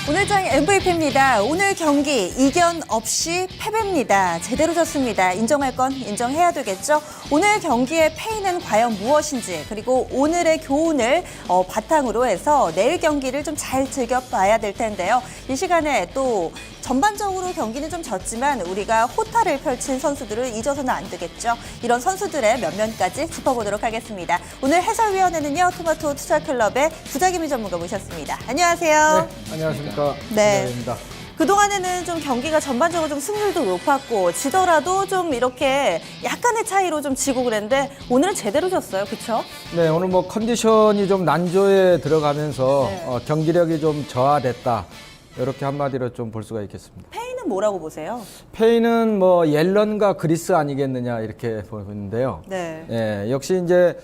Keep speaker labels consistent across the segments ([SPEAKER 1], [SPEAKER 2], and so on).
[SPEAKER 1] 오늘장 MVP입니다. 오늘 경기 이견 없이 패배입니다. 제대로 졌습니다. 인정할 건 인정해야 되겠죠. 오늘 경기의 패인은 과연 무엇인지, 그리고 오늘의 교훈을 바탕으로 해서 내일 경기를 좀 잘 즐겨봐야 될 텐데요. 이 시간에 또 전반적으로 경기는 좀 졌지만 우리가 호타를 펼친 선수들을 잊어서는 안 되겠죠. 이런 선수들의 면면까지 짚어보도록 하겠습니다. 오늘 해설위원회는요, 토마토 투자클럽의 부자기미 전문가 모셨습니다. 안녕하세요.
[SPEAKER 2] 네, 안녕하십니까.
[SPEAKER 1] 네.
[SPEAKER 2] 부자기미입니다.
[SPEAKER 1] 그동안에는 좀 경기가 전반적으로 좀 승률도 높았고 지더라도 좀 이렇게 약간의 차이로 좀 지고 그랬는데 오늘은 제대로 졌어요. 그렇죠?
[SPEAKER 2] 네, 오늘 뭐 컨디션이 좀 난조에 들어가면서
[SPEAKER 1] 네.
[SPEAKER 2] 경기력이 좀 저하됐다. 이렇게 한마디로 좀 볼 수가 있겠습니다.
[SPEAKER 1] 페이는 뭐라고 보세요?
[SPEAKER 2] 페이는 뭐 옐런과 그리스 아니겠느냐 이렇게 보이는데요.
[SPEAKER 1] 네.
[SPEAKER 2] 예, 역시 이제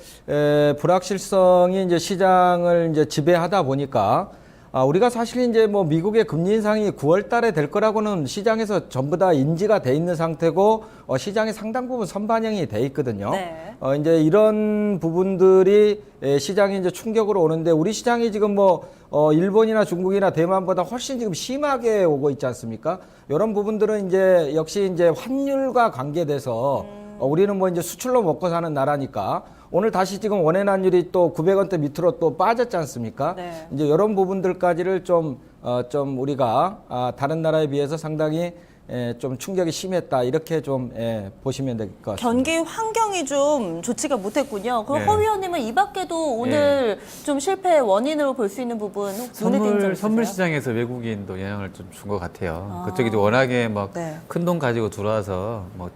[SPEAKER 2] 불확실성이 이제 시장을 이제 지배하다 보니까 우리가 사실 이제 뭐 미국의 금리 인상이 9월 달에 될 거라고는 시장에서 전부 다 인지가 돼 있는 상태고 시장이 상당 부분 선반영이 돼 있거든요.
[SPEAKER 1] 네.
[SPEAKER 2] 이제 이런 부분들이 시장이 이제 충격으로 오는데 우리 시장이 지금 뭐 일본이나 중국이나 대만보다 훨씬 지금 심하게 오고 있지 않습니까? 이런 부분들은 이제 역시 이제 환율과 관계돼서 우리는 뭐 이제 수출로 먹고 사는 나라니까 오늘 다시 지금 원외환율이 또 900원대 밑으로 또 빠졌지 않습니까?
[SPEAKER 1] 네.
[SPEAKER 2] 이제 이런 부분들까지를 좀 우리가 다른 나라에 비해서 상당히 좀 충격이 심했다 이렇게 좀 보시면 될 것 같습니다.
[SPEAKER 1] 경기 환경이 좀 좋지가 못했군요. 그럼
[SPEAKER 3] 네.
[SPEAKER 1] 허 위원님은 이 밖에도 오늘 좀 실패의 원인으로 볼 수 있는 부분 눈에 띄는 점
[SPEAKER 3] 선물
[SPEAKER 1] 있으세요?
[SPEAKER 3] 시장에서 외국인도 영향을 좀 준 것 같아요. 그쪽이 워낙에 막 큰
[SPEAKER 1] 네.
[SPEAKER 3] 돈 가지고 들어와서 뭐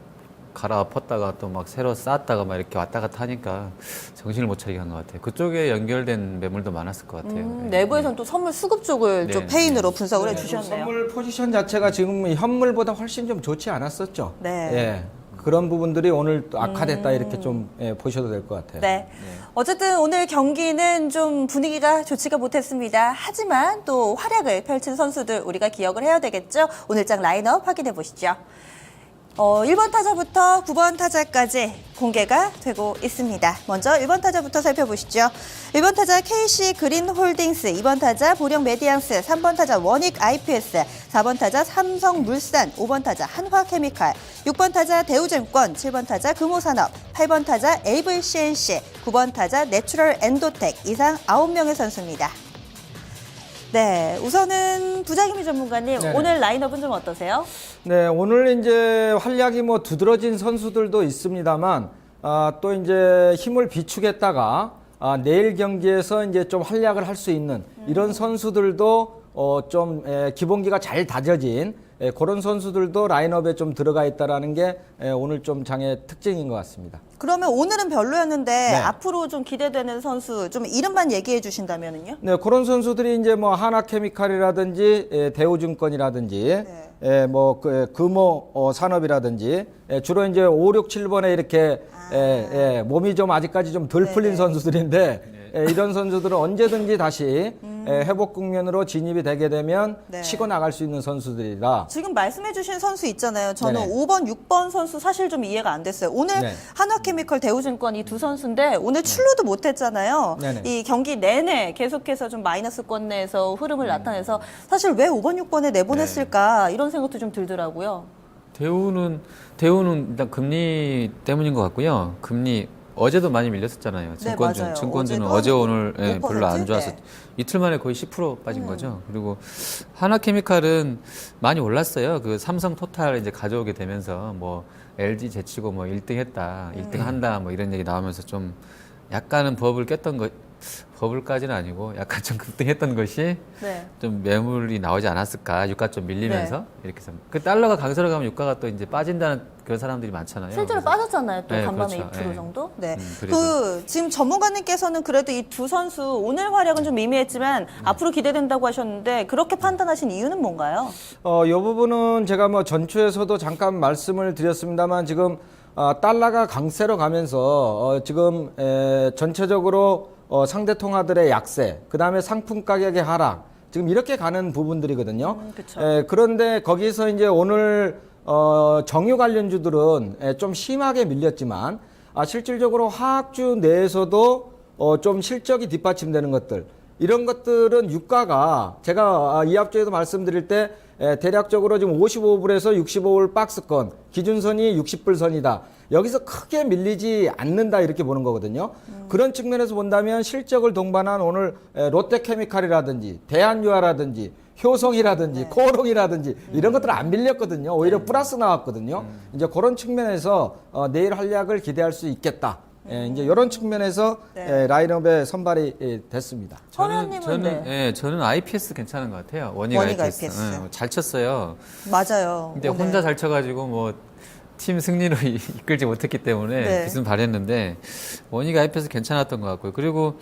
[SPEAKER 3] 갈아엎었다가 또 막 새로 쌓았다가 막 이렇게 왔다 갔다 하니까 정신을 못 차리게 한 것 같아요. 그쪽에 연결된 매물도 많았을 것 같아요. 네.
[SPEAKER 1] 내부에서는 또 선물 수급 쪽을
[SPEAKER 3] 네,
[SPEAKER 1] 좀 페인으로
[SPEAKER 3] 네.
[SPEAKER 1] 분석을
[SPEAKER 2] 네,
[SPEAKER 1] 해주셨네요.
[SPEAKER 2] 선물 포지션 자체가 지금 현물보다 훨씬 좀 좋지 않았었죠.
[SPEAKER 1] 네.
[SPEAKER 2] 예, 그런 부분들이 오늘 또 악화됐다 이렇게 좀 보셔도 될 것 같아요.
[SPEAKER 1] 네. 어쨌든 오늘 경기는 좀 분위기가 좋지가 못했습니다. 하지만 또 활약을 펼친 선수들 우리가 기억을 해야 되겠죠. 오늘장 라인업 확인해 보시죠. 1번 타자부터 9번 타자까지 공개가 되고 있습니다. 먼저 1번 타자부터 살펴보시죠. 1번 타자 KC 그린홀딩스, 2번 타자 보령 메디앙스, 3번 타자 원익 IPS, 4번 타자 삼성물산, 5번 타자 한화케미칼, 6번 타자 대우증권, 7번 타자 금호산업, 8번 타자 AVCNC, 9번 타자 내추럴 엔도텍, 이상 9명의 선수입니다. 네, 우선은 부자기미 전문가님,
[SPEAKER 2] 네네.
[SPEAKER 1] 오늘 라인업은 좀 어떠세요?
[SPEAKER 2] 네, 오늘 이제 활약이 뭐 두드러진 선수들도 있습니다만, 또 이제 힘을 비축했다가, 내일 경기에서 이제 좀 활약을 할 수 있는 이런 선수들도 좀 기본기가 잘 다져진 그런 선수들도 라인업에 좀 들어가 있다라는 게 오늘 좀 장의 특징인 것 같습니다.
[SPEAKER 1] 그러면 오늘은 별로였는데
[SPEAKER 2] 네.
[SPEAKER 1] 앞으로 좀 기대되는 선수 좀 이름만 얘기해 주신다면은요?
[SPEAKER 2] 네, 그런 선수들이 이제 뭐 하나케미칼이라든지 대우증권이라든지 뭐 금호 산업이라든지 주로 이제 5, 6, 7번에 이렇게 몸이 좀 아직까지 좀 덜 풀린
[SPEAKER 1] 네네.
[SPEAKER 2] 선수들인데 이런 선수들은 언제든지 다시 회복 국면으로 진입이 되게 되면
[SPEAKER 1] 네.
[SPEAKER 2] 치고 나갈 수 있는 선수들이라.
[SPEAKER 1] 지금 말씀해 주신 선수 있잖아요. 저는
[SPEAKER 2] 네네.
[SPEAKER 1] 5번, 6번 선수 사실 좀 이해가 안 됐어요. 오늘
[SPEAKER 2] 네.
[SPEAKER 1] 한화케미컬, 대우증권 이 두 선수인데 오늘 출루도 못했잖아요.
[SPEAKER 2] 네네.
[SPEAKER 1] 이 경기 내내 계속해서 좀 마이너스권 내에서 흐름을 나타내서 사실 왜 5번, 6번에 내보냈을까 이런 생각도 좀 들더라고요.
[SPEAKER 3] 대우는 일단 금리 때문인 것 같고요. 금리 어제도 많이 밀렸었잖아요.
[SPEAKER 1] 네, 맞아요.
[SPEAKER 3] 증권주는
[SPEAKER 1] 어제도
[SPEAKER 3] 어제 오늘
[SPEAKER 1] 5%?
[SPEAKER 3] 별로 안 좋아서
[SPEAKER 1] 네.
[SPEAKER 3] 이틀 만에 거의 10% 빠진 거죠. 그리고 하나케미칼은 많이 올랐어요. 그 삼성 토탈 이제 가져오게 되면서 뭐 LG 제치고 뭐 1등 했다, 1등 한다 뭐 이런 얘기 나오면서 좀 약간은 버블까지는 아니고 약간 좀 급등했던 것이
[SPEAKER 1] 네.
[SPEAKER 3] 좀 매물이 나오지 않았을까. 유가 좀 밀리면서
[SPEAKER 1] 네.
[SPEAKER 3] 이렇게 해서 그 달러가 강세로 가면 유가가 또 이제 빠진다는 그런 사람들이 많잖아요.
[SPEAKER 1] 실제로
[SPEAKER 3] 그래서
[SPEAKER 1] 빠졌잖아요. 또
[SPEAKER 3] 네,
[SPEAKER 1] 간밤에
[SPEAKER 3] 그렇죠.
[SPEAKER 1] 2%
[SPEAKER 3] 네.
[SPEAKER 1] 정도. 네.
[SPEAKER 3] 그래서.
[SPEAKER 1] 그 지금 전문가님께서는 그래도 이 두 선수 오늘 활약은 좀 미미했지만 앞으로 기대된다고 하셨는데 그렇게 판단하신 이유는 뭔가요?
[SPEAKER 2] 이 부분은 제가 뭐 전초에서도 잠깐 말씀을 드렸습니다만 지금 달러가 강세로 가면서 지금 전체적으로 상대 통화들의 약세, 그 다음에 상품 가격의 하락, 지금 이렇게 가는 부분들이거든요.
[SPEAKER 1] 그쵸.
[SPEAKER 2] 그런데 거기서 이제 오늘 정유 관련주들은 좀 심하게 밀렸지만 실질적으로 화학주 내에서도 좀 실적이 뒷받침되는 것들, 이런 것들은 유가가 제가 이 앞쪽에도 말씀드릴 때 대략적으로 지금 55불에서 65불 박스권 기준선이 60불 선이다. 여기서 크게 밀리지 않는다 이렇게 보는 거거든요. 그런 측면에서 본다면 실적을 동반한 오늘 롯데케미칼이라든지 대한유화라든지 효성이라든지 코오롱이라든지 이런 것들은 안 밀렸거든요. 오히려 플러스 나왔거든요. 이제 그런 측면에서 내일 활약을 기대할 수 있겠다. 이제 이런 측면에서 라인업에 선발이 됐습니다.
[SPEAKER 3] 저는 IPS 괜찮은 것 같아요. 원익 IPS. 잘 쳤어요.
[SPEAKER 1] 맞아요.
[SPEAKER 3] 근데 혼자 잘 쳐가지고 뭐 팀 승리로 이끌지 못했기 때문에 기승 발휘했는데 원익 IPS 괜찮았던 것 같고요. 그리고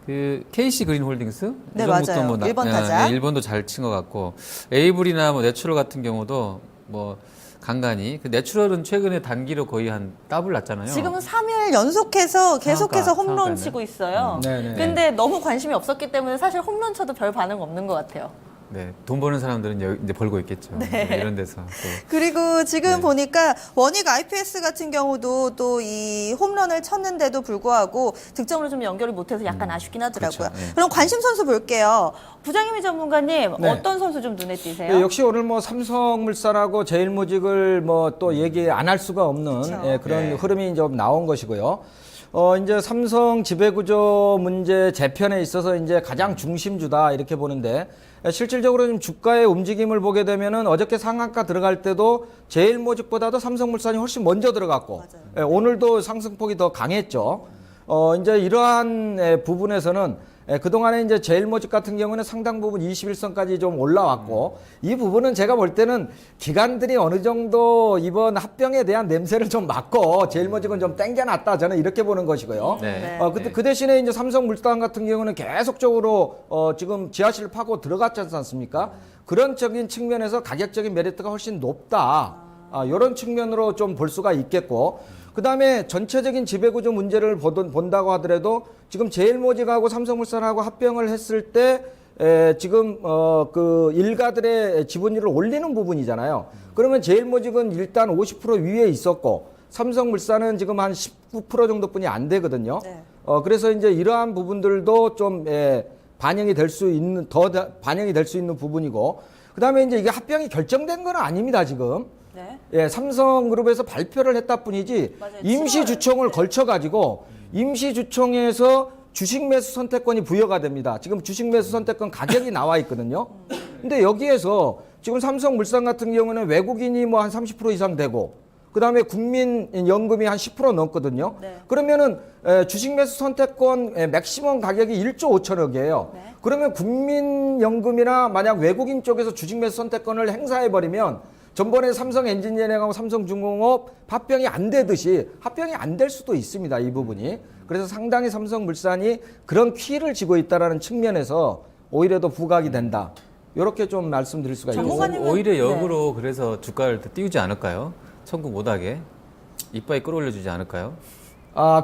[SPEAKER 3] 그 KC 그린홀딩스
[SPEAKER 1] 네, 맞아요.
[SPEAKER 3] 뭐
[SPEAKER 1] 1번 타자.
[SPEAKER 3] 1번도 잘 친 것 같고 에이블이나 뭐 내추럴 같은 경우도 뭐 간간히 그 내추럴은 최근에 단기로 거의 한 더블 났잖아요.
[SPEAKER 1] 지금은 3일 연속해서 계속해서 홈런
[SPEAKER 3] 상한가네.
[SPEAKER 1] 치고 있어요.
[SPEAKER 2] 네네.
[SPEAKER 1] 근데 너무 관심이 없었기 때문에 사실 홈런 쳐도 별 반응 없는 것 같아요.
[SPEAKER 3] 네, 돈 버는 사람들은 이제 벌고 있겠죠. 이런 데서. 또.
[SPEAKER 1] 그리고 지금 보니까 원익 IPS 같은 경우도 또 이 홈런을 쳤는데도 불구하고 득점으로 좀 연결을 못해서 약간 아쉽긴 하더라고요.
[SPEAKER 3] 그렇죠. 네.
[SPEAKER 1] 그럼 관심 선수 볼게요. 부장님이 전문가님
[SPEAKER 2] 네.
[SPEAKER 1] 어떤 선수 좀 눈에 띄세요?
[SPEAKER 2] 역시 오늘 뭐 삼성물산하고 제일모직을 뭐 또 얘기 안 할 수가 없는 그런 흐름이 좀 나온 것이고요. 이제 삼성 지배구조 문제 재편에 있어서 이제 가장 중심주다 이렇게 보는데 실질적으로 좀 주가의 움직임을 보게 되면은 어저께 상한가 들어갈 때도 제일모직보다도 삼성물산이 훨씬 먼저 들어갔고 오늘도 상승폭이 더 강했죠. 이제 이러한 부분에서는 그동안에 이제 제일모직 같은 경우는 상당 부분 21선까지 좀 올라왔고 이 부분은 제가 볼 때는 기관들이 어느 정도 이번 합병에 대한 냄새를 좀 맡고 제일모직은 좀 땡겨놨다 저는 이렇게 보는 것이고요. 그 대신에 이제 삼성물산 같은 경우는 계속적으로 지금 지하실 파고 들어갔지 않습니까? 그런 적인 측면에서 가격적인 메리트가 훨씬 높다. 이런 측면으로 좀 볼 수가 있겠고 그 다음에 전체적인 지배구조 문제를 본다고 하더라도 지금 제일모직하고 삼성물산하고 합병을 했을 때 지금 그 일가들의 지분율을 올리는 부분이잖아요. 그러면 제일모직은 일단 50% 위에 있었고 삼성물산은 지금 한 19% 정도뿐이 안 되거든요. 그래서 이제 이러한 부분들도 좀 반영이 될 수 있는 반영이 될 수 있는 부분이고 그 다음에 이제 이게 합병이 결정된 건 아닙니다 지금. 삼성그룹에서 발표를 했다 뿐이지 임시주총을 걸쳐가지고 임시주총에서 주식매수 선택권이 부여가 됩니다. 지금 주식매수 선택권 가격이 나와 있거든요. 근데 여기에서 지금 삼성물산 같은 경우는 외국인이 뭐 한 30% 이상 되고 그 다음에 국민연금이 한 10% 넘거든요. 그러면은 주식매수 선택권 맥시멈 가격이 1조 5천억이에요. 그러면 국민연금이나 만약 외국인 쪽에서 주식매수 선택권을 행사해버리면 전번에 삼성엔지니어링하고 삼성중공업 합병이 안 되듯이 합병이 안 될 수도 있습니다. 이 부분이. 그래서 상당히 삼성물산이 그런 키를 쥐고 있다는 측면에서 오히려 더 부각이 된다. 이렇게 좀 말씀드릴 수가 있겠습니다.
[SPEAKER 3] 오히려 역으로 그래서 주가를 더 띄우지 않을까요? 청구 못하게 이빨이 끌어올려주지 않을까요?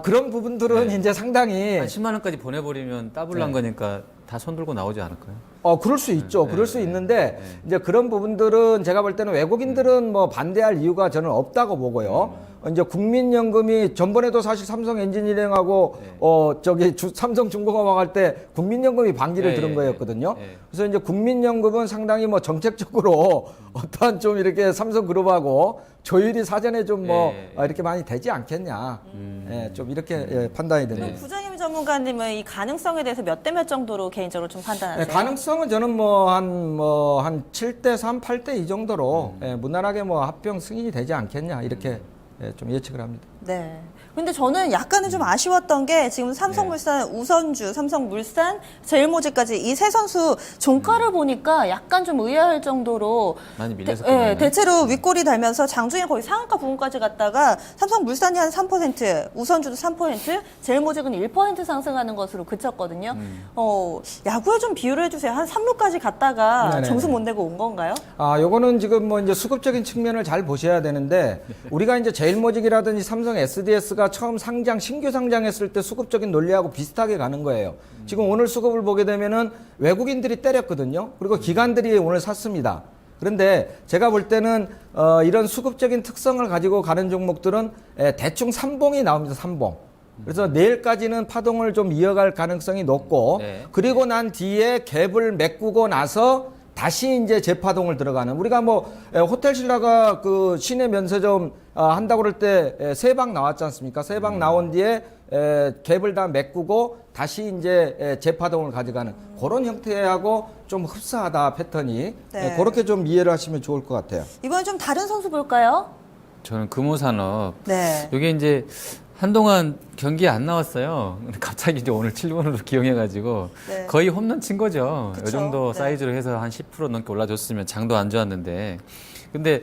[SPEAKER 2] 그런 부분들은 이제 상당히
[SPEAKER 3] 한 10만 원까지 보내버리면 더블 난 거니까 다 손 들고 나오지 않을까요?
[SPEAKER 2] 그럴 수 있죠. 그럴 수 있는데 이제 그런 부분들은 제가 볼 때는 외국인들은 뭐 반대할 이유가 저는 없다고 보고요. 이제 국민연금이 전번에도 사실 삼성엔지니어링하고 삼성중공업 할 때 국민연금이 반기를 들은 거였거든요. 그래서 이제 국민연금은 상당히 뭐 정책적으로 어떠한 좀 이렇게 삼성그룹하고 조율이 사전에 좀 뭐 이렇게 많이 되지 않겠냐. 좀 이렇게 판단이 됩니다.
[SPEAKER 1] 부장님 전문가님은 이 가능성에 대해서 몇 대 몇 정도로 개인적으로 좀 판단하세요?
[SPEAKER 2] 가능성은 저는 한 7대 3, 8대 2 정도로 무난하게 뭐 합병 승인이 되지 않겠냐 이렇게 좀 예측을 합니다.
[SPEAKER 1] 네. 근데 저는 약간은 좀 아쉬웠던 게 지금 삼성물산, 우선주, 삼성물산, 제일모직까지 이 세 선수 종가를 보니까 약간 좀 의아할 정도로
[SPEAKER 3] 많이 밀려서
[SPEAKER 1] 대체로 윗골이 달면서 장중에 거의 상한가 부분까지 갔다가 삼성물산이 한 3%, 우선주도 3%, 제일모직은 1% 상승하는 것으로 그쳤거든요. 야구에 좀 비유를 해주세요. 한 3루까지 갔다가 점수 못 내고 온 건가요?
[SPEAKER 2] 요거는 지금 뭐 이제 수급적인 측면을 잘 보셔야 되는데 우리가 이제 제일모직이라든지 삼성 SDS가 처음 신규 상장했을 때 수급적인 논리하고 비슷하게 가는 거예요. 지금 오늘 수급을 보게 되면은 외국인들이 때렸거든요. 그리고 기관들이 오늘 샀습니다. 그런데 제가 볼 때는 이런 수급적인 특성을 가지고 가는 종목들은 대충 삼봉이 나옵니다. 삼봉. 그래서 내일까지는 파동을 좀 이어갈 가능성이 높고
[SPEAKER 3] 네.
[SPEAKER 2] 그리고 난 뒤에 갭을 메꾸고 나서 다시 이제 재파동을 들어가는 우리가 뭐 호텔 신라가 그 시내 면세점 한다고 그럴 때 세 방 나왔지 않습니까? 세 방 나온 뒤에 갭을 다 메꾸고 다시 이제 재파동을 가져가는 그런 형태하고 좀 흡사하다 패턴이
[SPEAKER 1] 네.
[SPEAKER 2] 그렇게 좀 이해를 하시면 좋을 것 같아요.
[SPEAKER 1] 이번엔 좀 다른 선수 볼까요?
[SPEAKER 3] 저는 금호산업.
[SPEAKER 1] 네.
[SPEAKER 3] 이게 이제 한동안 경기에 안 나왔어요. 근데 갑자기 이제 오늘 7번으로 기용해가지고
[SPEAKER 1] 네.
[SPEAKER 3] 거의 홈런 친 거죠.
[SPEAKER 1] 그쵸.
[SPEAKER 3] 이 정도
[SPEAKER 1] 네.
[SPEAKER 3] 사이즈로 해서 한 10% 넘게 올라줬으면 장도 안 좋았는데. 근데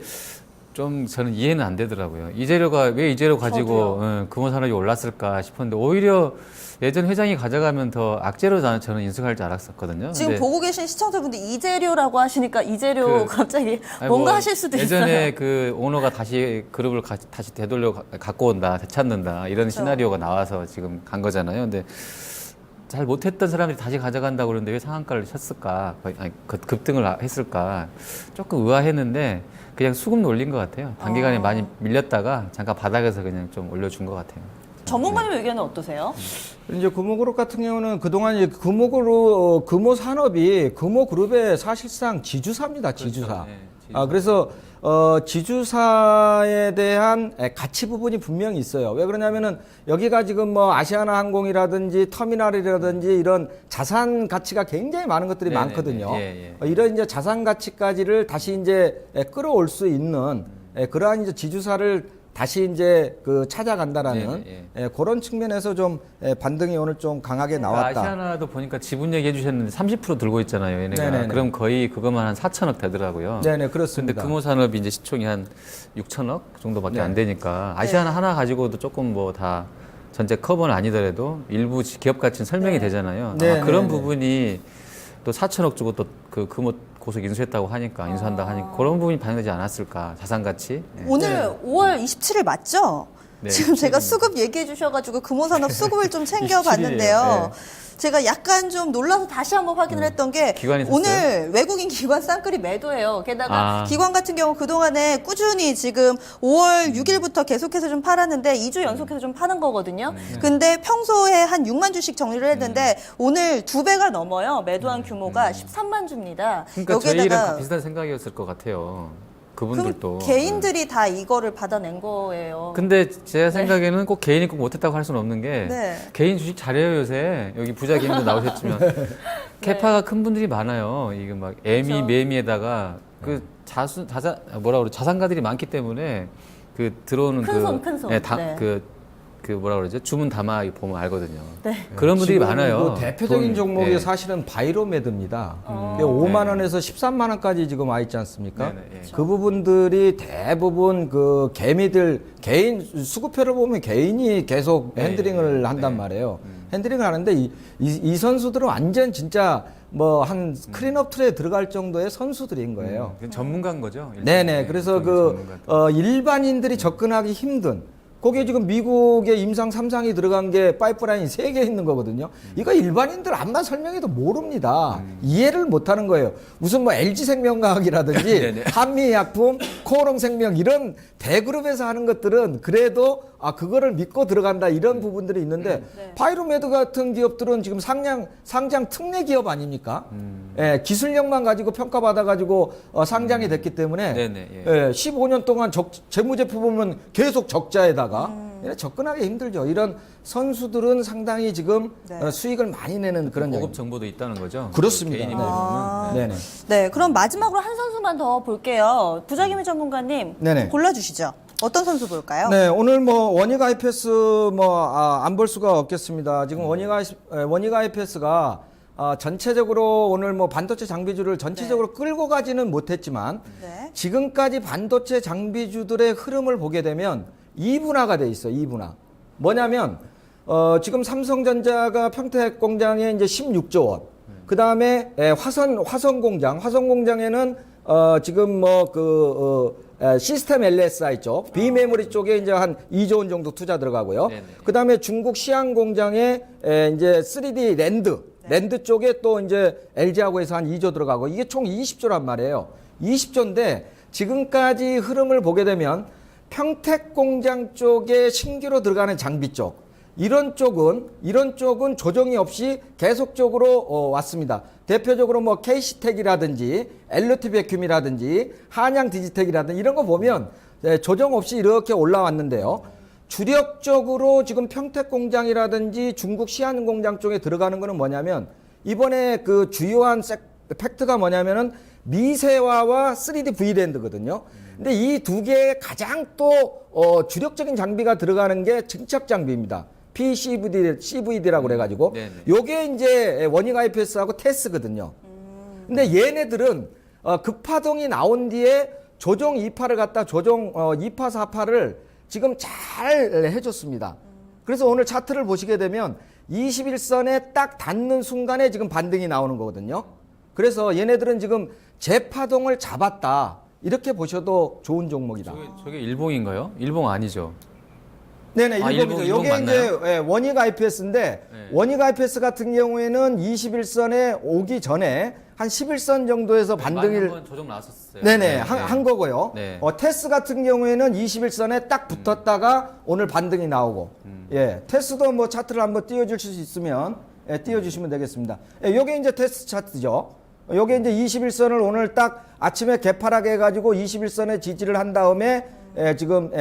[SPEAKER 3] 좀 저는 이해는 안 되더라고요. 왜 이 재료 가지고 금호산업이 올랐을까 싶었는데 오히려 예전 회장이 가져가면 더 악재로 저는 인수할 줄 알았었거든요.
[SPEAKER 1] 지금
[SPEAKER 3] 근데
[SPEAKER 1] 보고 계신 시청자분들 이재료라고 하시니까 이재료 갑자기
[SPEAKER 3] 아니,
[SPEAKER 1] 뭔가
[SPEAKER 3] 뭐
[SPEAKER 1] 하실 수도
[SPEAKER 3] 예전에
[SPEAKER 1] 있어요.
[SPEAKER 3] 그 오너가 다시 그룹을 다시 되돌려 갖고 온다, 되찾는다 이런
[SPEAKER 1] 그렇죠.
[SPEAKER 3] 시나리오가 나와서 지금 간 거잖아요. 근데 잘 못했던 사람들이 다시 가져간다고 그러는데 왜 상한가를 쳤을까? 아니, 급등을 했을까? 조금 의아했는데 그냥 수급 놀린 것 같아요. 단기간에 많이 밀렸다가 잠깐 바닥에서 그냥 좀 올려준 것 같아요.
[SPEAKER 1] 전문가님 의견은 어떠세요?
[SPEAKER 2] 이제 금호그룹 같은 경우는 그동안 이제 금호산업이 금호그룹의 사실상 지주사입니다. 지주사.
[SPEAKER 3] 네,
[SPEAKER 2] 그래서 지주사에 대한 가치 부분이 분명히 있어요. 왜 그러냐면은 여기가 지금 뭐 아시아나항공이라든지 터미널이라든지 이런 자산 가치가 굉장히 많은 것들이
[SPEAKER 3] 네네네.
[SPEAKER 2] 많거든요.
[SPEAKER 3] 예.
[SPEAKER 2] 이런 이제 자산 가치까지를 다시 이제 끌어올 수 있는 그러한 이제 지주사를 다시 이제 찾아간다라는 그런 측면에서 좀 반등이 오늘 좀 강하게 나왔다.
[SPEAKER 3] 아시아나도 보니까 지분 얘기해 주셨는데 30% 들고 있잖아요, 얘네가.
[SPEAKER 2] 네네네.
[SPEAKER 3] 그럼 거의 그것만 한 4천억 되더라고요.
[SPEAKER 2] 네네
[SPEAKER 3] 근데
[SPEAKER 2] 그렇습니다.
[SPEAKER 3] 금호산업이 이제 시총이 한 6천억 정도밖에 안 되니까 아시아나 하나 가지고도 조금 뭐 다 전체 커버는 아니더라도 일부 기업 가치는 설명이 되잖아요.
[SPEAKER 2] 네,
[SPEAKER 3] 아마 그런
[SPEAKER 2] 네, 네.
[SPEAKER 3] 부분이 또 4천억 주고 또 그 금호 고속 인수했다고 하니까 인수한다 하니까 그런 부분이 반영되지 않았을까 자산 가치. 네.
[SPEAKER 1] 오늘 5월 27일 맞죠?
[SPEAKER 3] 네,
[SPEAKER 1] 지금 제가
[SPEAKER 3] 27일 입니다.
[SPEAKER 1] 수급 얘기해 주셔가지고 금호산업 수급을 좀 챙겨봤는데요.
[SPEAKER 3] 27일
[SPEAKER 1] 제가 약간 좀 놀라서 다시 한번 확인을 했던 게
[SPEAKER 3] 기관이 샀어요?
[SPEAKER 1] 오늘 외국인 기관 쌍끌이 매도예요. 게다가
[SPEAKER 3] 아.
[SPEAKER 1] 기관 같은 경우 그동안에 꾸준히 지금 5월 6일부터 계속해서 좀 팔았는데 2주 연속해서 좀 파는 거거든요. 근데 평소에 한 6만 주씩 정리를 했는데 오늘 2배가 넘어요. 매도한 규모가 13만 주입니다.
[SPEAKER 3] 그러니까 저희랑 비슷한 생각이었을 것 같아요. 그분들도.
[SPEAKER 1] 그럼 개인들이 다 이거를 받아낸 거예요.
[SPEAKER 3] 근데 제 생각에는 꼭 개인이 꼭 못했다고 할 수는 없는 게
[SPEAKER 1] 네.
[SPEAKER 3] 개인 주식 잘해요 요새. 여기 부자기님도 나오셨지만 캐파가 큰 분들이 많아요. 이게 막 애미
[SPEAKER 1] 그렇죠.
[SPEAKER 3] 매미에다가 그 자산가들이 많기 때문에 그 들어오는
[SPEAKER 1] 큰 손. 네.
[SPEAKER 2] 그
[SPEAKER 3] 뭐라 그러죠? 주문 담아 보면 알거든요.
[SPEAKER 1] 네.
[SPEAKER 3] 그런 분들이
[SPEAKER 2] 지금
[SPEAKER 3] 많아요.
[SPEAKER 2] 그 대표적인
[SPEAKER 3] 돈,
[SPEAKER 2] 종목이
[SPEAKER 3] 예.
[SPEAKER 2] 사실은 바이로메드입니다. 5만 원에서 13만 원까지 지금 와 있지 않습니까?
[SPEAKER 3] 네네, 예.
[SPEAKER 2] 그 부분들이 대부분 그 개미들 개인 수급표를 보면 개인이 계속
[SPEAKER 3] 네,
[SPEAKER 2] 핸들링을 한단 말이에요. 핸들링을 하는데 이 선수들은 완전 진짜 뭐 한 클린업 틀에 들어갈 정도의 선수들인 거예요.
[SPEAKER 3] 그건 전문가인 거죠. 일단.
[SPEAKER 2] 네네.
[SPEAKER 3] 네,
[SPEAKER 2] 그래서
[SPEAKER 3] 전문가.
[SPEAKER 2] 일반인들이 접근하기 힘든 거기에 지금 미국의 임상 3상이 들어간 게 파이프라인이 3개 있는 거거든요. 이거 일반인들 암만 설명해도 모릅니다. 이해를 못 하는 거예요. 무슨 뭐 LG생명과학이라든지
[SPEAKER 3] 네네.
[SPEAKER 2] 한미약품, 코오롱생명 이런 대그룹에서 하는 것들은 그래도 그거를 믿고 들어간다 이런 부분들이 있는데 파이로메드 같은 기업들은 지금 상장 특례 기업 아닙니까? 예, 기술력만 가지고 평가받아가지고 상장이 됐기 때문에
[SPEAKER 3] 네네, 예.
[SPEAKER 2] 15년 동안 재무제표 보면 계속 적자에다가 이래 접근하기 힘들죠. 이런 선수들은 상당히 지금
[SPEAKER 1] 네.
[SPEAKER 2] 수익을 많이 내는 그런
[SPEAKER 3] 고급
[SPEAKER 2] 영역.
[SPEAKER 3] 정보도 있다는 거죠.
[SPEAKER 2] 그렇습니다.
[SPEAKER 3] 개인이
[SPEAKER 2] 네.
[SPEAKER 3] 보면.
[SPEAKER 2] 네네.
[SPEAKER 1] 네, 그럼 마지막으로 한 선수만 더 볼게요. 부자기미 전문가님
[SPEAKER 2] 네네.
[SPEAKER 1] 골라주시죠. 어떤 선수 볼까요?
[SPEAKER 2] 네, 오늘 뭐 원익 IPS 안 볼 수가 없겠습니다. 지금 원익 IPS가 전체적으로 오늘 뭐 반도체 장비주를 전체적으로 끌고 가지는 못했지만
[SPEAKER 1] 네.
[SPEAKER 2] 지금까지 반도체 장비주들의 흐름을 보게 되면 2분화가 돼 있어요. 2분화. 뭐냐면 지금 삼성전자가 평택 공장에 이제 16조 원. 그다음에 화성 공장에는 지금 시스템 LSI 쪽, 비메모리 쪽에 이제 한 2조 원 정도 투자 들어가고요.
[SPEAKER 3] 네네.
[SPEAKER 2] 그다음에 중국 시안 공장에 이제 3D 랜드 쪽에 또 이제 LG하고 해서 한 2조 들어가고 이게 총 20조란 말이에요. 20조인데 지금까지 흐름을 보게 되면 평택 공장 쪽에 신규로 들어가는 장비 쪽, 이런 쪽은 조정이 없이 계속적으로 왔습니다. 대표적으로 뭐 KC텍이라든지 LT 베큐움이라든지 한양 디지텍이라든지 이런 거 보면 조정 없이 이렇게 올라왔는데요. 주력적으로 지금 평택 공장이라든지 중국 시안 공장 쪽에 들어가는 거는 뭐냐면 이번에 그 주요한 팩트가 뭐냐면은 미세화와 3D V랜드거든요. 근데 이 두 개의 가장 또 주력적인 장비가 들어가는 게 증착 장비입니다. PCVD라고 그래가지고 요게 이제 원익 IPS하고 테스거든요. 근데 얘네들은 급파동이 나온 뒤에 조정 2파를 갖다 조정 2파 4파를 지금 잘 해줬습니다. 그래서 오늘 차트를 보시게 되면 21선에 딱 닿는 순간에 지금 반등이 나오는 거거든요. 그래서 얘네들은 지금 재파동을 잡았다. 이렇게 보셔도 좋은 종목이다.
[SPEAKER 3] 저게 일봉인가요? 일봉 아니죠?
[SPEAKER 2] 네네,
[SPEAKER 3] 아,
[SPEAKER 2] 일봉이죠.
[SPEAKER 3] 일봉
[SPEAKER 2] 이게 이제
[SPEAKER 3] 맞나요?
[SPEAKER 2] 원익 IPS인데
[SPEAKER 3] 네.
[SPEAKER 2] 원익 IPS 같은 경우에는 21선에 오기 전에 한 11선 정도에서 반등을
[SPEAKER 3] 한번 조정 나왔었어요.
[SPEAKER 2] 네네 한 거고요.
[SPEAKER 3] 네.
[SPEAKER 2] 테스 같은 경우에는 21선에 딱 붙었다가 오늘 반등이 나오고 예 테스도 뭐 차트를 한번 띄워주실 수 있으면 띄워주시면 되겠습니다. 요게 이제 테스트 차트죠. 요게 이제 21선을 오늘 딱 아침에 개파하게 해가지고 21선에 지지를 한 다음에 지금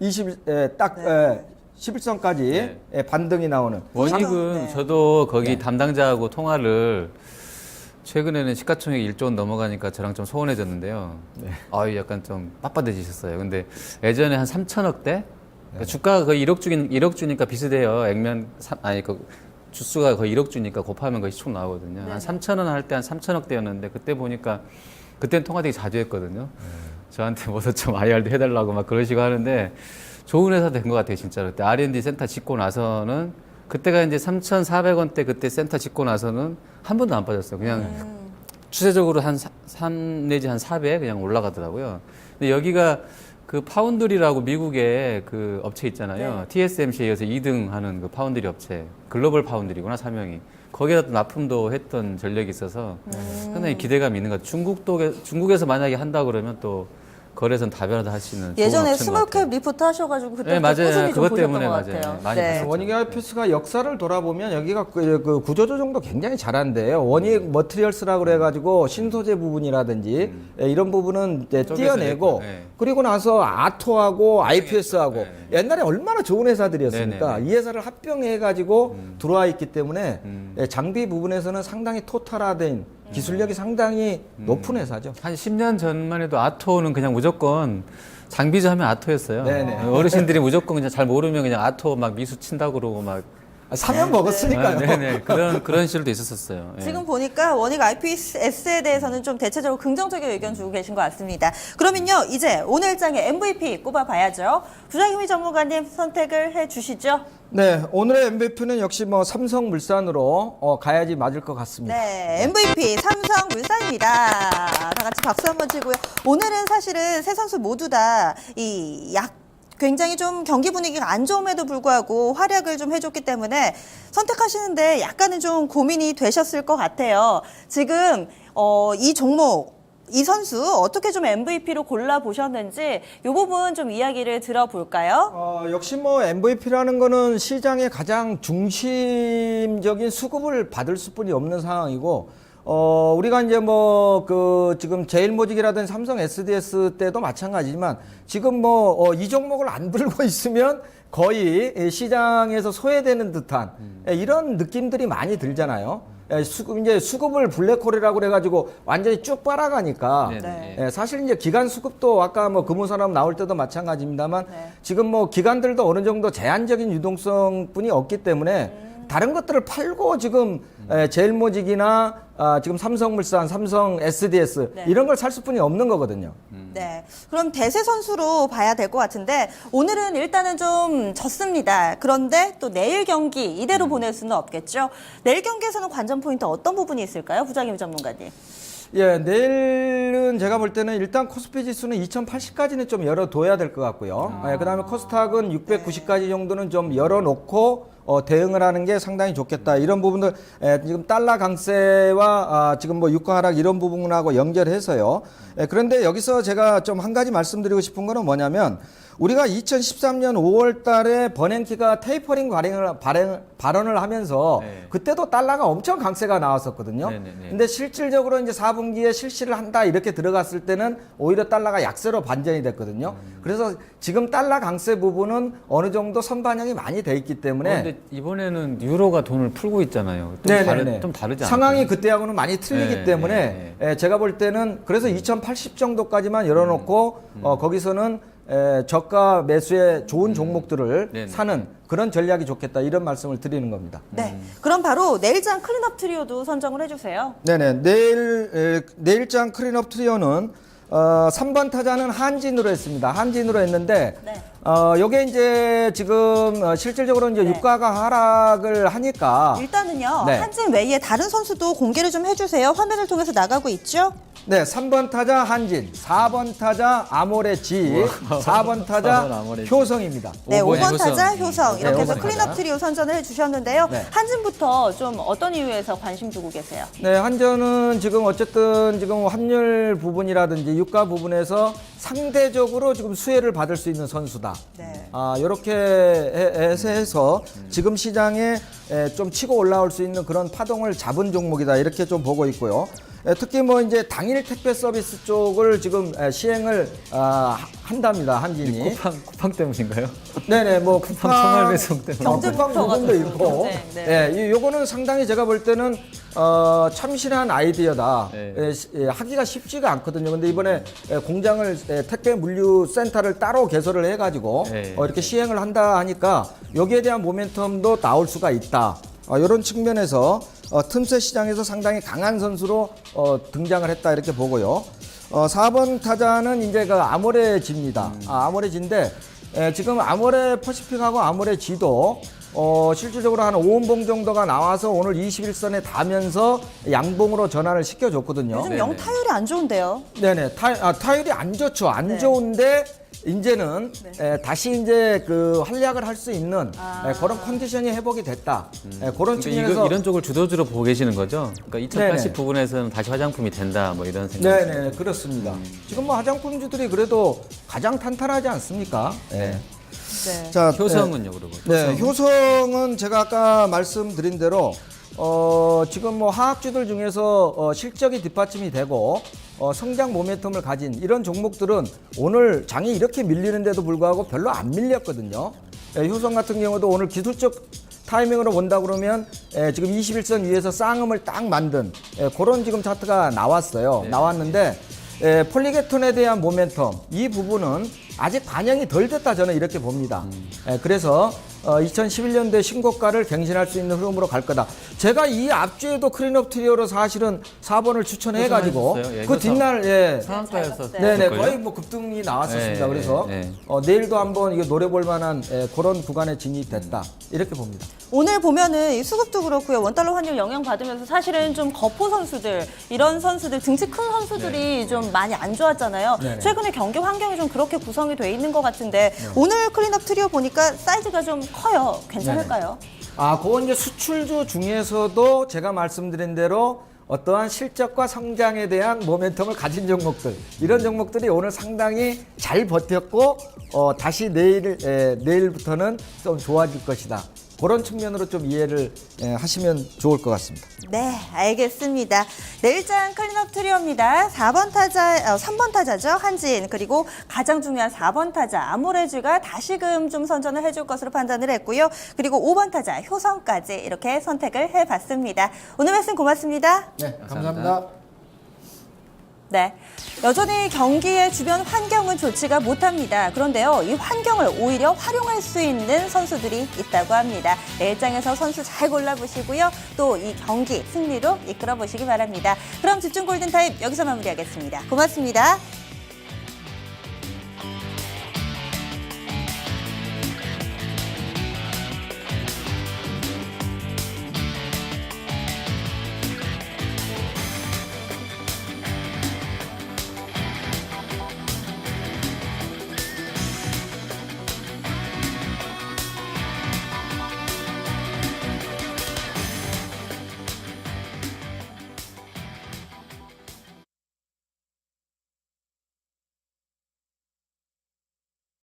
[SPEAKER 2] 11선까지 반등이 나오는.
[SPEAKER 3] 원익은
[SPEAKER 1] 네.
[SPEAKER 3] 저도 거기 담당자하고 통화를 최근에는 시가총액 1조 원 넘어가니까 저랑 좀 소원해졌는데요. 아유, 약간 좀 빳빳해지셨어요. 근데 예전에 한 3천억대? 그러니까 주가가 거의 1억 주니까 비슷해요. 그 주수가 거의 1억 주니까 곱하면 거의 시총 나오거든요. 한 3천 원 할 때 한 3천억대였는데 그때 보니까 그때는 통화 되게 자주 했거든요. 저한테 뭐서 좀 IR도 해달라고 막 그러시고 하는데 좋은 회사 된 것 같아요, 진짜로. 그때 R&D 센터 짓고 나서는 그때가 이제 3,400원대 그때 센터 짓고 나서는 한 번도 안 빠졌어요. 그냥 추세적으로 한 3 내지 한 400 그냥 올라가더라고요. 근데 여기가 그 파운드리라고 미국의 그 업체 있잖아요. TSMC에서 2등 하는 그 파운드리 업체. 글로벌 파운드리구나, 사명이. 거기에다 또 납품도 했던 전력이 있어서 상당히 기대감이 있는 것 같아요. 중국에서 만약에 한다 그러면 또 거래선 다변화도 할 수 있는 좋은
[SPEAKER 1] 예전에
[SPEAKER 3] 업체인 것 같아요.
[SPEAKER 1] 스몰캡 리포트 하셔가지고 그때
[SPEAKER 3] 네, 맞아요.
[SPEAKER 1] 꾸준히 좀
[SPEAKER 3] 그것
[SPEAKER 1] 보셨던
[SPEAKER 3] 때문에
[SPEAKER 1] 것
[SPEAKER 3] 맞아요.
[SPEAKER 1] 같아요.
[SPEAKER 3] 많이 봤었죠.
[SPEAKER 2] 원익 IPS가 역사를 돌아보면 여기가 그 구조조정도 굉장히 잘한대요. 원익 머티리얼스라고 그래가지고 신소재 부분이라든지 이런 부분은 이제 띄어내고
[SPEAKER 3] 네.
[SPEAKER 2] 그리고 나서 아토하고 IPS하고 옛날에 얼마나 좋은 회사들이었습니까?
[SPEAKER 3] 네네네.
[SPEAKER 2] 이 회사를 합병해가지고 들어와 있기 때문에 장비 부분에서는 상당히 토탈화된 기술력이 상당히 높은 회사죠.
[SPEAKER 3] 한 10년 전만 해도 아토는 그냥 무조건 장비주 하면 아토였어요.
[SPEAKER 2] 네네.
[SPEAKER 3] 어르신들이 무조건 그냥 잘 모르면 그냥 아토 막 미수 친다고 그러고 막.
[SPEAKER 2] 사면 먹었으니까요.
[SPEAKER 3] 네네. 그런 시절도 있었었어요. 예.
[SPEAKER 1] 지금 보니까 원익 IPS에 대해서는 좀 대체적으로 긍정적인 의견 주고 계신 것 같습니다. 그러면요, 이제 오늘장의 MVP 꼽아봐야죠. 부장님이 전문가님 선택을 해주시죠.
[SPEAKER 2] 네, 오늘의 MVP는 역시 뭐 삼성물산으로 가야지 맞을 것 같습니다.
[SPEAKER 1] 네, MVP 삼성물산입니다. 다 같이 박수 한번 치고요. 오늘은 사실은 세 선수 모두 다 굉장히 좀 경기 분위기가 안 좋음에도 불구하고 활약을 좀 해줬기 때문에 선택하시는데 약간은 좀 고민이 되셨을 것 같아요. 지금 이 종목, 이 선수 어떻게 좀 MVP로 골라보셨는지 이 부분 좀 이야기를 들어볼까요?
[SPEAKER 2] 역시 뭐 MVP라는 거는 시장의 가장 중심적인 수급을 받을 수뿐이 없는 상황이고 우리가 이제 지금 제일모직이라든지 삼성 SDS 때도 마찬가지지만 지금 이 종목을 안 들고 있으면 거의 시장에서 소외되는 듯한 이런 느낌들이 많이 들잖아요. 수급을 블랙홀이라고 그래가지고 완전히 쭉 빨아가니까
[SPEAKER 3] 네네.
[SPEAKER 2] 사실 이제 기관 수급도 아까 금호산업 나올 때도 마찬가지입니다만 지금 기관들도 어느 정도 제한적인 유동성뿐이 없기 때문에 다른 것들을 팔고 지금 제일모직이나 지금 삼성물산, 삼성 SDS 이런 걸 살 수뿐이 없는 거거든요.
[SPEAKER 1] 네. 그럼 대세 선수로 봐야 될 것 같은데 오늘은 일단은 좀 졌습니다. 그런데 또 내일 경기 이대로 보낼 수는 없겠죠. 내일 경기에서는 관전 포인트 어떤 부분이 있을까요? 부장님 전문가님.
[SPEAKER 2] 예, 내일은 제가 볼 때는 일단 코스피 지수는 2080까지는 좀 열어둬야 될 것 같고요. 그 다음에 코스닥은 690까지 정도는 좀 열어놓고 대응을 하는 게 상당히 좋겠다. 이런 부분들 지금 달러 강세와 지금 뭐 유가 하락 이런 부분하고 연결해서요. 그런데 여기서 제가 좀 한 가지 말씀드리고 싶은 거는 뭐냐면 우리가 2013년 5월 달에 버냉키가 테이퍼링 발언을 하면서
[SPEAKER 3] 네.
[SPEAKER 2] 그때도 달러가 엄청 강세가 나왔었거든요.
[SPEAKER 3] 네네네.
[SPEAKER 2] 근데 실질적으로 이제 4분기에 실시를 한다 이렇게 들어갔을 때는 오히려 달러가 약세로 반전이 됐거든요. 그래서 지금 달러 강세 부분은 어느 정도 선반영이 많이 돼 있기 때문에
[SPEAKER 3] 근데 이번에는 유로가 돈을 풀고 있잖아요. 좀 다르지 않아요?
[SPEAKER 2] 상황이 그때하고는 많이 틀리기
[SPEAKER 3] 네,
[SPEAKER 2] 때문에 제가 볼 때는 그래서 2080 정도까지만 열어놓고 거기서는 저가 매수에 좋은 종목들을
[SPEAKER 3] 네네.
[SPEAKER 2] 사는 그런 전략이 좋겠다 이런 말씀을 드리는 겁니다.
[SPEAKER 1] 네. 그럼 바로 내일장 클린업 트리오도 선정을 해주세요.
[SPEAKER 2] 네네. 내일장 클린업 트리오는 3번 타자는 한진으로 했습니다. 한진으로 했는데
[SPEAKER 1] 네.
[SPEAKER 2] 요게 이제 지금 실질적으로 이제
[SPEAKER 1] 네.
[SPEAKER 2] 유가가 하락을 하니까
[SPEAKER 1] 일단은요,
[SPEAKER 2] 네.
[SPEAKER 1] 한진 외에 다른 선수도 공개를 좀 해주세요. 화면을 통해서 나가고 있죠?
[SPEAKER 2] 네, 3번 타자 한진, 4번 타자 아모레지, 4번 타자
[SPEAKER 3] 4번 아모레지.
[SPEAKER 2] 효성입니다.
[SPEAKER 1] 네,
[SPEAKER 3] 5번이
[SPEAKER 1] 5번
[SPEAKER 3] 효성.
[SPEAKER 1] 타자 효성 이렇게
[SPEAKER 2] 네,
[SPEAKER 1] 해서
[SPEAKER 2] 5번
[SPEAKER 1] 클린업
[SPEAKER 2] 타자.
[SPEAKER 1] 트리오 선전을 해주셨는데요.
[SPEAKER 2] 네.
[SPEAKER 1] 한진부터 좀 어떤 이유에서 관심 두고 계세요?
[SPEAKER 2] 네, 한전은 지금 어쨌든 지금 환율 부분이라든지 유가 부분에서 상대적으로 지금 수혜를 받을 수 있는 선수다.
[SPEAKER 1] 네.
[SPEAKER 2] 이렇게 해서 지금 시장에 좀 치고 올라올 수 있는 그런 파동을 잡은 종목이다. 이렇게 좀 보고 있고요. 특히 뭐 이제 당일 택배 서비스 쪽을 지금 시행을 한답니다. 한진이.
[SPEAKER 3] 쿠팡 때문인가요?
[SPEAKER 2] 네네, 뭐
[SPEAKER 3] 쿠팡 총알 배송 때문에.
[SPEAKER 2] 쿠팡 부분도 있고,
[SPEAKER 1] 네,
[SPEAKER 2] 요거는 상당히 제가 볼 때는 참신한 아이디어다.
[SPEAKER 3] 네.
[SPEAKER 2] 하기가 쉽지가 않거든요. 근데 이번에 공장을 택배 물류 센터를 따로 개설을 해가지고
[SPEAKER 3] 네.
[SPEAKER 2] 이렇게 시행을 한다 하니까 여기에 대한 모멘텀도 나올 수가 있다. 이런 측면에서 틈새 시장에서 상당히 강한 선수로 등장을 했다 이렇게 보고요. 4번 타자는 이제 그 아모레지입니다. 아모레지인데 지금 아모레 퍼시픽하고 아모레지도 실질적으로 한 5원봉 정도가 나와서 오늘 21선에 닿으면서 양봉으로 전환을 시켜줬거든요.
[SPEAKER 1] 요즘
[SPEAKER 3] 네네.
[SPEAKER 1] 영 타율이 안 좋은데요.
[SPEAKER 2] 네네. 타율이 안 좋죠. 안
[SPEAKER 1] 네.
[SPEAKER 2] 좋은데 이제는 다시 이제 그 활약을 할 수 있는 그런 컨디션이 회복이 됐다. 그런
[SPEAKER 3] 그러니까
[SPEAKER 2] 측면에서
[SPEAKER 3] 이런 쪽을 주도주로 보고 계시는 거죠? 그러니까 2080
[SPEAKER 2] 네네.
[SPEAKER 3] 부분에서는 다시 화장품이 된다, 뭐 이런 생각.
[SPEAKER 2] 네네 그렇습니다. 지금 뭐 화장품주들이 그래도 가장 탄탄하지 않습니까? 네.
[SPEAKER 1] 네.
[SPEAKER 2] 자,
[SPEAKER 3] 효성은요, 그리고?
[SPEAKER 2] 네, 효성은 제가 아까 말씀드린 대로 지금 뭐 화학주들 중에서 실적이 뒷받침이 되고 성장 모멘텀을 가진 이런 종목들은 오늘 장이 이렇게 밀리는데도 불구하고 별로 안 밀렸거든요. 효성 같은 경우도 오늘 기술적 타이밍으로 본다 그러면 지금 21선 위에서 쌍음을 딱 만든 그런 지금 차트가 나왔어요.
[SPEAKER 3] 네.
[SPEAKER 2] 나왔는데 폴리게톤에 대한 모멘텀 이 부분은 아직 반영이 덜 됐다 저는 이렇게 봅니다. 그래서 2011년도에 신고가를 갱신할 수 있는 흐름으로 갈 거다. 제가 이 앞주에도 클린업 트리오로 사실은 4번을 추천해가지고
[SPEAKER 3] 추천하셨어요? 예,
[SPEAKER 2] 그 뒷날
[SPEAKER 3] 상한가에서.
[SPEAKER 2] 네네 거의 뭐 급등이 나왔었습니다.
[SPEAKER 3] 네,
[SPEAKER 2] 그래서
[SPEAKER 3] 네.
[SPEAKER 2] 내일도 한번 이거 노려볼 만한 그런 구간에 진입됐다 이렇게 봅니다.
[SPEAKER 1] 오늘 보면은 이 수급도 그렇고요. 원달러 환율 영향 받으면서 사실은 좀 거포 선수들, 이런 선수들, 등치 큰 선수들이 좀 많이 안 좋았잖아요.
[SPEAKER 2] 네네.
[SPEAKER 1] 최근에 경기 환경이 좀 그렇게 구성이 돼 있는 것 같은데 오늘 클린업 트리오 보니까 사이즈가 좀 커요. 괜찮을까요?
[SPEAKER 2] 그건 이제 수출주 중에서도 제가 말씀드린 대로 어떠한 실적과 성장에 대한 모멘텀을 가진 종목들 이런 종목들이 오늘 상당히 잘 버텼고 다시 내일부터는 좀 좋아질 것이다. 그런 측면으로 좀 이해를 하시면 좋을 것 같습니다.
[SPEAKER 1] 네, 알겠습니다. 내일장 클린업 트리오입니다. 3번 타자죠, 한진. 그리고 가장 중요한 4번 타자, 아모레즈가 다시금 좀 선전을 해줄 것으로 판단을 했고요. 그리고 5번 타자, 효성까지 이렇게 선택을 해봤습니다. 오늘 말씀 고맙습니다.
[SPEAKER 2] 네, 감사합니다.
[SPEAKER 1] 네. 여전히 경기의 주변 환경은 좋지가 못합니다. 그런데요, 이 환경을 오히려 활용할 수 있는 선수들이 있다고 합니다. 내일장에서 선수 잘 골라보시고요. 또 이 경기 승리로 이끌어 보시기 바랍니다. 그럼 집중 골든타임 여기서 마무리하겠습니다. 고맙습니다.